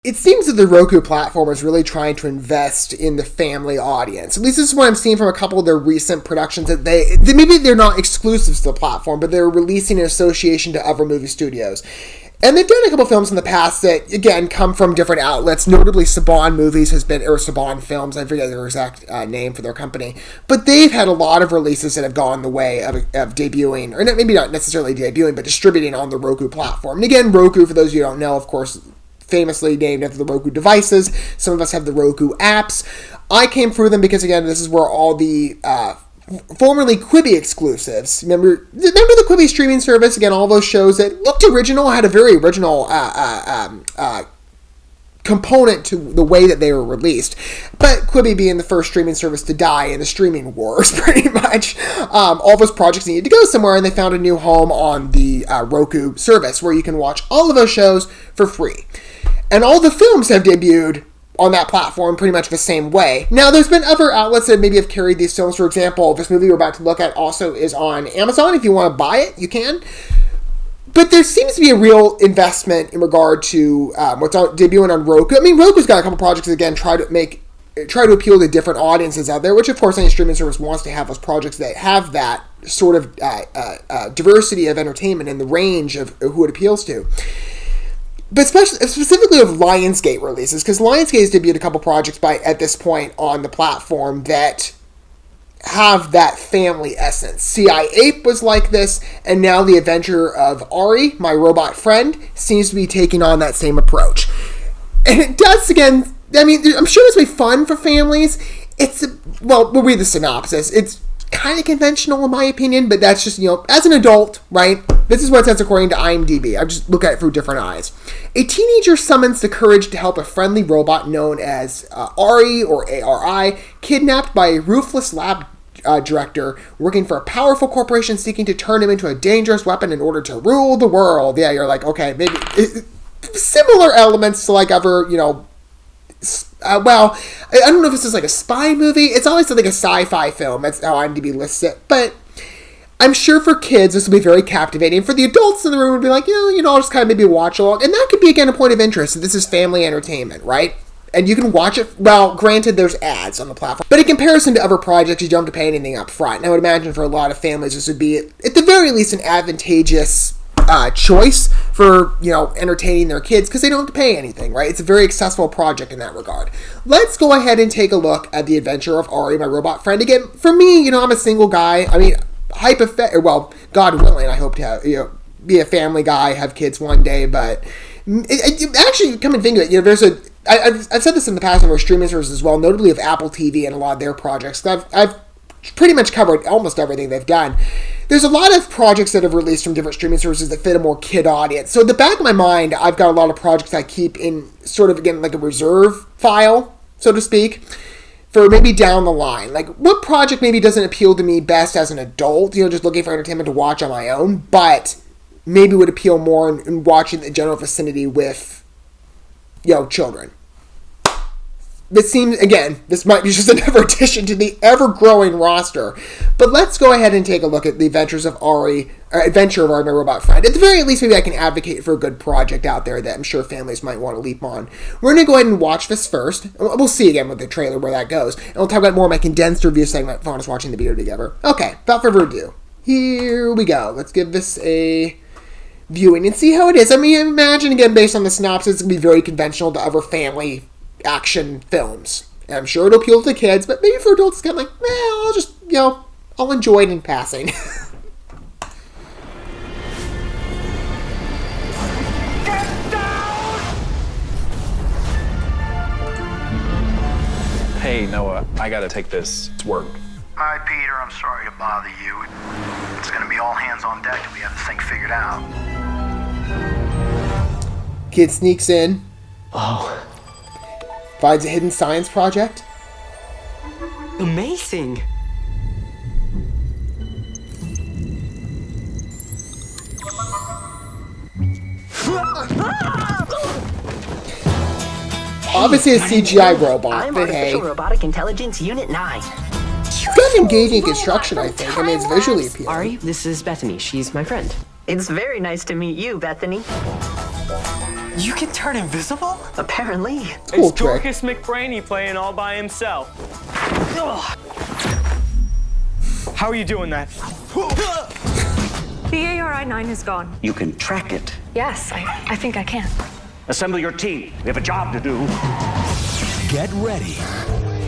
It seems that the Roku platform is really trying to invest in the family audience. At least this is what I'm seeing from a couple of their recent productions that maybe they're not exclusive to the platform, but they're releasing in association to other movie studios. And they've done a couple films in the past that, again, come from different outlets. Notably, Saban Movies or Saban Films, I forget their exact name for their company. But they've had a lot of releases that have gone the way of debuting, or maybe not necessarily debuting, but distributing on the Roku platform. And again, Roku, for those of you who don't know, of course, famously named after the Roku devices. Some of us have the Roku apps. I came through them because, again, this is where all the formerly Quibi exclusives. Remember the Quibi streaming service? Again, all those shows that looked original, had a very original component to the way that they were released. But Quibi being the first streaming service to die in the streaming wars, pretty much. All those projects needed to go somewhere, and they found a new home on the Roku service where you can watch all of those shows for free. And all the films have debuted on that platform pretty much the same way. Now, there's been other outlets that maybe have carried these films. For example, this movie we're about to look at also is on Amazon. If you want to buy it, you can. But there seems to be a real investment in regard to what's debuting on Roku. I mean, Roku's got a couple projects that, again, try to appeal to different audiences out there, which, of course, any streaming service wants to have those projects that have that sort of diversity of entertainment and the range of who it appeals to. But specifically of Lionsgate releases, because Lionsgate has debuted a couple projects at this point on the platform that have that family essence. C.I. Ape was like this, and now the adventure of A.R.I, My Robot Friend, seems to be taking on that same approach. And it does, again, I mean, I'm sure this will be fun for families. We'll read the synopsis. It's kind of conventional in my opinion, but that's just, as an adult, right? This is what it says according to IMDb. I just look at it through different eyes. A teenager summons the courage to help a friendly robot known as A.R.I or A.R.I, kidnapped by a ruthless lab director working for a powerful corporation seeking to turn him into a dangerous weapon in order to rule the world. Yeah, you're like, okay, maybe similar elements to like other, well, I don't know if this is like a spy movie. It's always like a sci-fi film. That's how IMDb lists it. But I'm sure for kids, this will be very captivating. For the adults in the room, would be like, I'll just kind of maybe watch along. And that could be, again, a point of interest. This is family entertainment, right? And you can watch it. Well, granted, there's ads on the platform. But in comparison to other projects, you don't have to pay anything up front. And I would imagine for a lot of families, this would be, at the very least, an advantageous choice for, entertaining their kids because they don't have to pay anything, right? It's a very accessible project in that regard. Let's go ahead and take a look at the adventure of A.R.I, My Robot Friend. Again, for me, I'm a single guy. I mean, God willing, I hope to have, be a family guy, have kids one day, but actually, come and think of it, I've said this in the past on our streaming services as well, notably of Apple TV and a lot of their projects. I've pretty much covered almost everything they've done. There's a lot of projects that have released from different streaming services that fit a more kid audience. So in the back of my mind, I've got a lot of projects I keep in sort of, again, like a reserve file, so to speak, for maybe down the line. Like, what project maybe doesn't appeal to me best as an adult, just looking for entertainment to watch on my own, but maybe would appeal more in watching the general vicinity with, children. This seems, again, this might be just another addition to the ever-growing roster. But let's go ahead and take a look at the adventure of A.R.I, My Robot Friend. At the very least, maybe I can advocate for a good project out there that I'm sure families might want to leap on. We're going to go ahead and watch this first. We'll see again with the trailer where that goes. And we'll talk about more of my condensed review segment for us watching the video together. Okay, without further ado, here we go. Let's give this a viewing and see how it is. I mean, imagine, again, based on the synopsis, it's going to be very conventional to other family action films. And I'm sure it'll appeal to the kids, but maybe for adults, it's kind of like, I'll just, I'll enjoy it in passing. Hey, Noah, I gotta take this to work. Hi, Peter. I'm sorry to bother you. It's gonna be all hands on deck till we have this thing figured out. Kid sneaks in. Oh. Finds a hidden science project. Amazing. Obviously a CGI robot, I'm but hey. Artificial Robotic Intelligence Unit 9. It's got an engaging construction, I think. I mean, it's visually appealing. A.R.I, this is Bethany. She's my friend. It's very nice to meet you, Bethany. You can turn invisible? Apparently. Cool It's trick. Dorcas McBrainy playing all by himself. Ugh. How are you doing that? The A.R.I. 9 is gone. You can track it. Yes, I think I can. Assemble your team. We have a job to do. Get ready.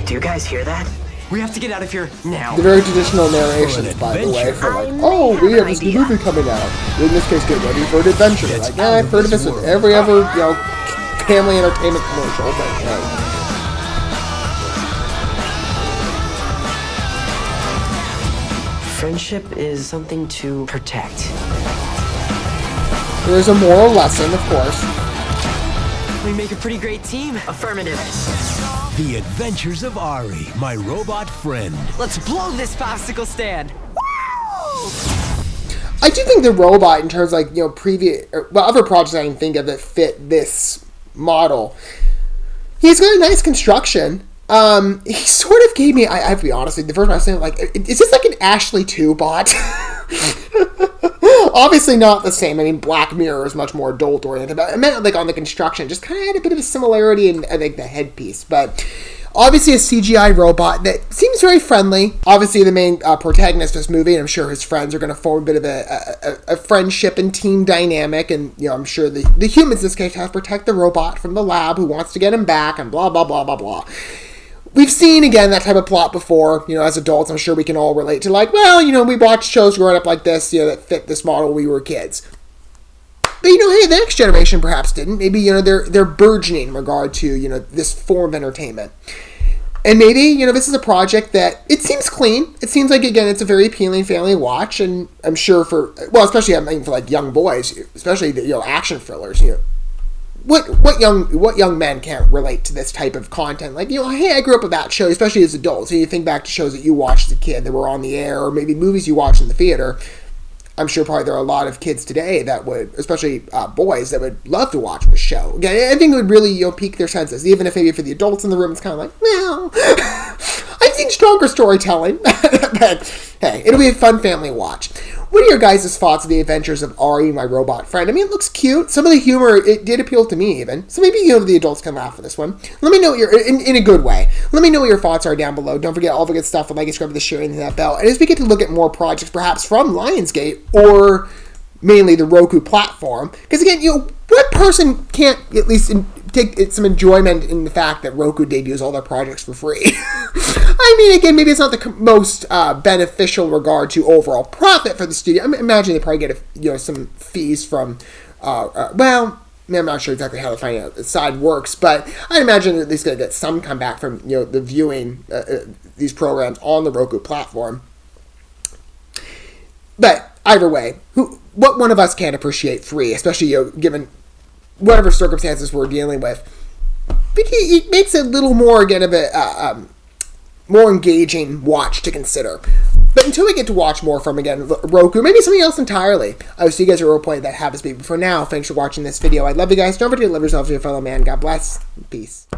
Do you guys hear that? We have to get out of here now. The very traditional narrations, by the way, for like, oh, we have this new movie coming out. In this case, get ready for an adventure. Like, yeah, I've heard of this in every ever, family entertainment commercial, but Friendship is something to protect. there's a moral lesson, of course. We make a pretty great team. Affirmative. The Adventures of A.R.I, my robot friend. Let's blow this popsicle stand. I do think the robot, in terms of, like, previous, other projects I can think of that fit this model, he's got a nice construction. He sort of gave me, I have to be honest, the first time I was saying, like, is this like an Ashley 2 bot? Obviously not the same. I mean, Black Mirror is much more adult-oriented, but I meant, like, on the construction, just kind of had a bit of a similarity in, I think, the headpiece, but obviously a CGI robot that seems very friendly. Obviously the main protagonist of this movie, and I'm sure his friends are going to form a bit of a friendship and team dynamic, and, I'm sure the humans in this case have to protect the robot from the lab who wants to get him back, and blah, blah, blah, blah, blah. We've seen, again, that type of plot before, as adults. I'm sure we can all relate to, like, well, we watched shows growing up like this, that fit this model when we were kids. But, hey, the next generation perhaps didn't. Maybe, they're burgeoning in regard to, this form of entertainment. And maybe, this is a project that, it seems clean. It seems like, again, it's a very appealing family watch, and I'm sure especially, for, like, young boys, especially, the, action thrillers, What young men can't relate to this type of content? Like, hey, I grew up with that show, especially as adults. So you think back to shows that you watched as a kid that were on the air, or maybe movies you watched in the theater. I'm sure probably there are a lot of kids today that would, especially boys, that would love to watch this show. Again, I think it would really, pique their senses. Even if maybe for the adults in the room, it's kind of like, well, I've seen stronger storytelling. But, hey, it'll be a fun family watch. What are your guys' thoughts of the Adventures of A.R.I, my robot friend? I mean, it looks cute. Some of the humor, it did appeal to me even. So maybe, the adults can laugh at this one. Let me know what in a good way. Let me know what your thoughts are down below. Don't forget all the good stuff with like, subscribe, the sharing, and that bell. And as we get to look at more projects, perhaps from Lionsgate, or mainly the Roku platform, because again, what person can't at least take some enjoyment in the fact that Roku debuts all their projects for free? I mean, again, maybe it's not the most beneficial in regard to overall profit for the studio. I imagine they probably get some fees from, I'm not sure exactly how the financial side works, but I imagine at least going to get some comeback from the viewing these programs on the Roku platform. But either way, what one of us can't appreciate free, especially given whatever circumstances we're dealing with. But it makes it a little more, again, of a more engaging watch to consider. But until we get to watch more from, again, Roku, maybe something else entirely, I will see you guys at Roleplay that happens to be. But for now, thanks for watching this video. I love you guys. Don't forget to love yourselves and your fellow man. God bless. Peace.